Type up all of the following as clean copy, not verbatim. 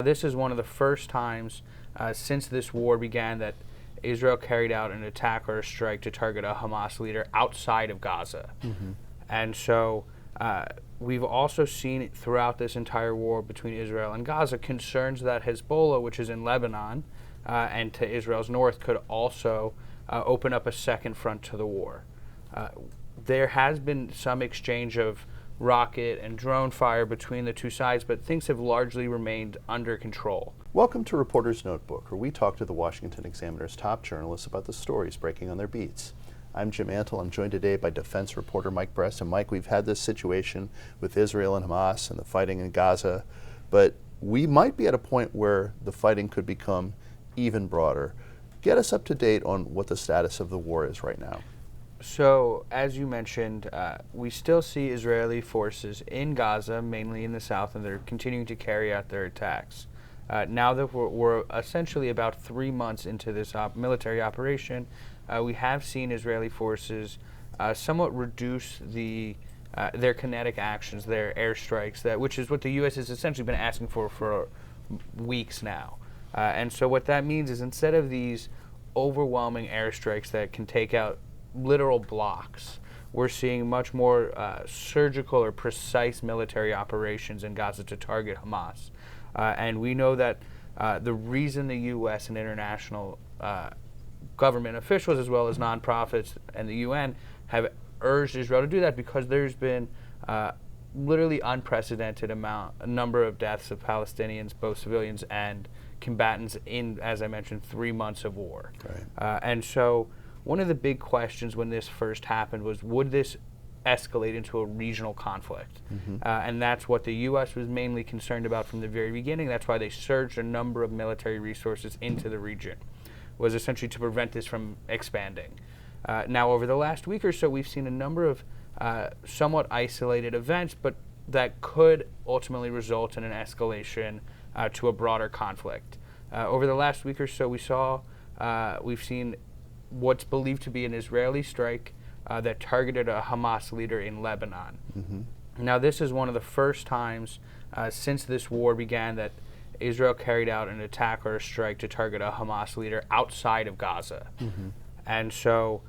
This is one of the first times since this war began that Israel carried out an attack or a strike to target a Hamas leader outside of Gaza. And so we've also seen throughout this entire war between Israel and Gaza concerns that Hezbollah, which is in Lebanon and to Israel's north, could also open up a second front to the war. There has been some exchange of rocket and drone fire between the two sides, but things have largely remained under control. Welcome to Reporter's Notebook, where we talk to the Washington Examiner's top journalists about the stories breaking on their beats. I'm Jim Antle. I'm joined today by defense reporter Mike Brest. And Mike, we've had this situation with Israel and Hamas and the fighting in Gaza, but we might be at a point where the fighting could become even broader. Get us up to date on what the status of the war is right now. So, as you mentioned, we still see Israeli forces in Gaza, mainly in the south, and they're continuing to carry out their attacks. Now that we're essentially about 3 months into this military operation, we have seen Israeli forces somewhat reduce their kinetic actions, their airstrikes, which is what the U.S. has essentially been asking for weeks now. And so what that means is instead of these overwhelming airstrikes that can take out literal blocks, we're seeing much more surgical or precise military operations in Gaza to target Hamas. And we know that the reason the U.S. and international government officials, as well as nonprofits and the UN, have urged Israel to do that because there's been literally unprecedented number of deaths of Palestinians, both civilians and combatants, in, as I mentioned, 3 months of war. Right. And so one of the big questions when this first happened was, would this escalate into a regional conflict? And that's what the U.S. was mainly concerned about from the very beginning. That's why they surged a number of military resources into the region, was essentially to prevent this from expanding. Now, over the last week or so, we've seen a number of somewhat isolated events, but that could ultimately result in an escalation to a broader conflict. Over the last week or so, we've seen what's believed to be an Israeli strike that targeted a Hamas leader in Lebanon. Now, this is one of the first times since this war began that Israel carried out an attack or a strike to target a Hamas leader outside of Gaza. And so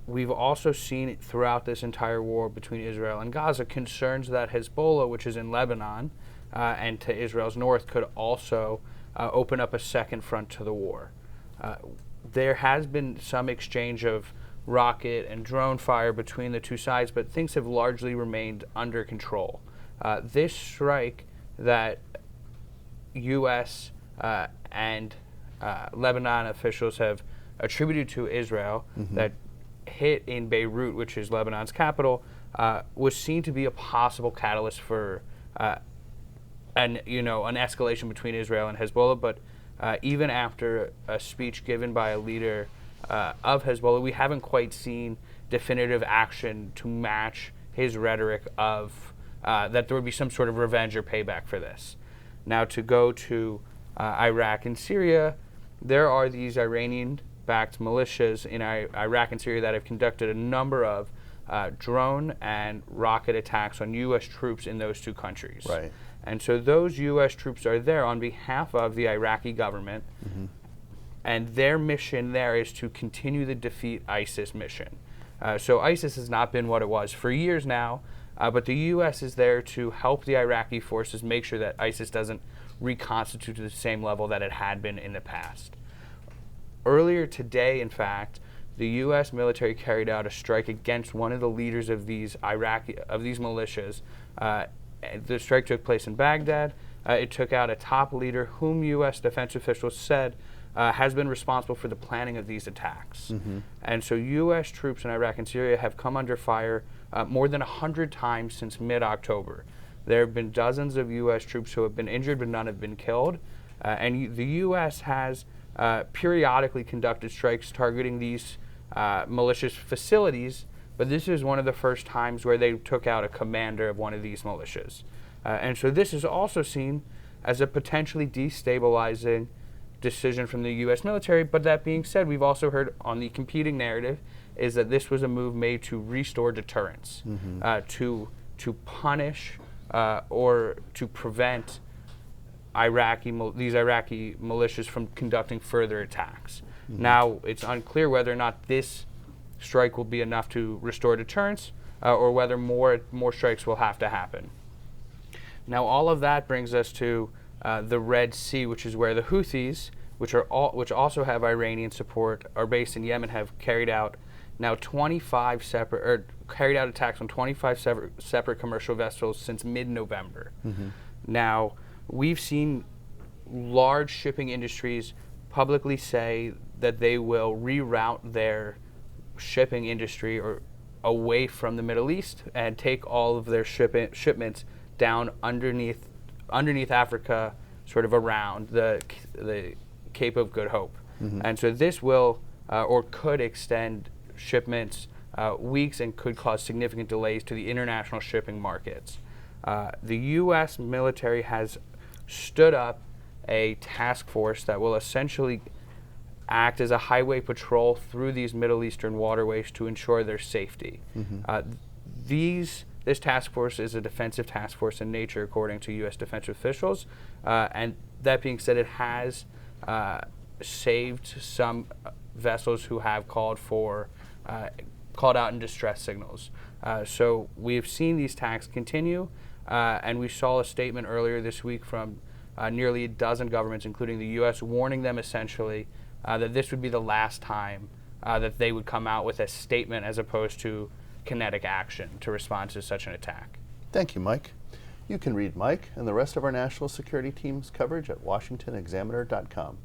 we've also seen throughout this entire war between Israel and Gaza concerns that Hezbollah, which is in Lebanon and to Israel's north, could also open up a second front to the war. There has been some exchange of rocket and drone fire between the two sides, but things have largely remained under control. This strike that U.S. and Lebanon officials have attributed to Israel that hit in Beirut, which is Lebanon's capital, was seen to be a possible catalyst for an escalation between Israel and Hezbollah. But even after a speech given by a leader of Hezbollah, we haven't quite seen definitive action to match his rhetoric of that there would be some sort of revenge or payback for this. Now, to go to Iraq and Syria, there are these Iranian-backed militias in Iraq and Syria that have conducted a number of drone and rocket attacks on U.S. troops in those two countries. Right. And so those U.S. troops are there on behalf of the Iraqi government, and their mission there is to continue the defeat ISIS mission. So ISIS has not been what it was for years now, but the U.S. is there to help the Iraqi forces make sure that ISIS doesn't reconstitute to the same level that it had been in the past. Earlier today, in fact, the U.S. military carried out a strike against one of the leaders of these militias. The strike took place in Baghdad. It took out a top leader whom U.S. defense officials said has been responsible for the planning of these attacks. And so U.S. troops in Iraq and Syria have come under fire more than 100 times since mid-October. There have been dozens of U.S. troops who have been injured, but none have been killed. And the U.S. has periodically conducted strikes targeting these malicious facilities, but this is one of the first times where they took out a commander of one of these militias. And so this is also seen as a potentially destabilizing decision from the U.S. military. But that being said, we've also heard on the competing narrative is that this was a move made to restore deterrence, to punish or to prevent these Iraqi militias from conducting further attacks. Now, it's unclear whether or not this strike will be enough to restore deterrence, or whether more strikes will have to happen. Now, all of that brings us to the Red Sea, which is where the Houthis, which also have Iranian support, are based in Yemen, have carried out carried out attacks on 25 separate commercial vessels since mid-November. Now, we've seen large shipping industries publicly say that they will reroute their shipping industry or away from the Middle East and take all of their shipments down underneath Africa, sort of around the Cape of Good Hope. And so this will or could extend shipments weeks and could cause significant delays to the international shipping markets. The U.S. military has stood up a task force that will essentially act as a highway patrol through these Middle Eastern waterways to ensure their safety. This task force is a defensive task force in nature, according to U.S. defense officials. And that being said, it has saved some vessels who have called out in distress signals. So we've seen these attacks continue, and we saw a statement earlier this week from nearly a dozen governments, including the U.S., warning them essentially that this would be the last time that they would come out with a statement as opposed to kinetic action to respond to such an attack. Thank you, Mike. You can read Mike and the rest of our national security team's coverage at washingtonexaminer.com.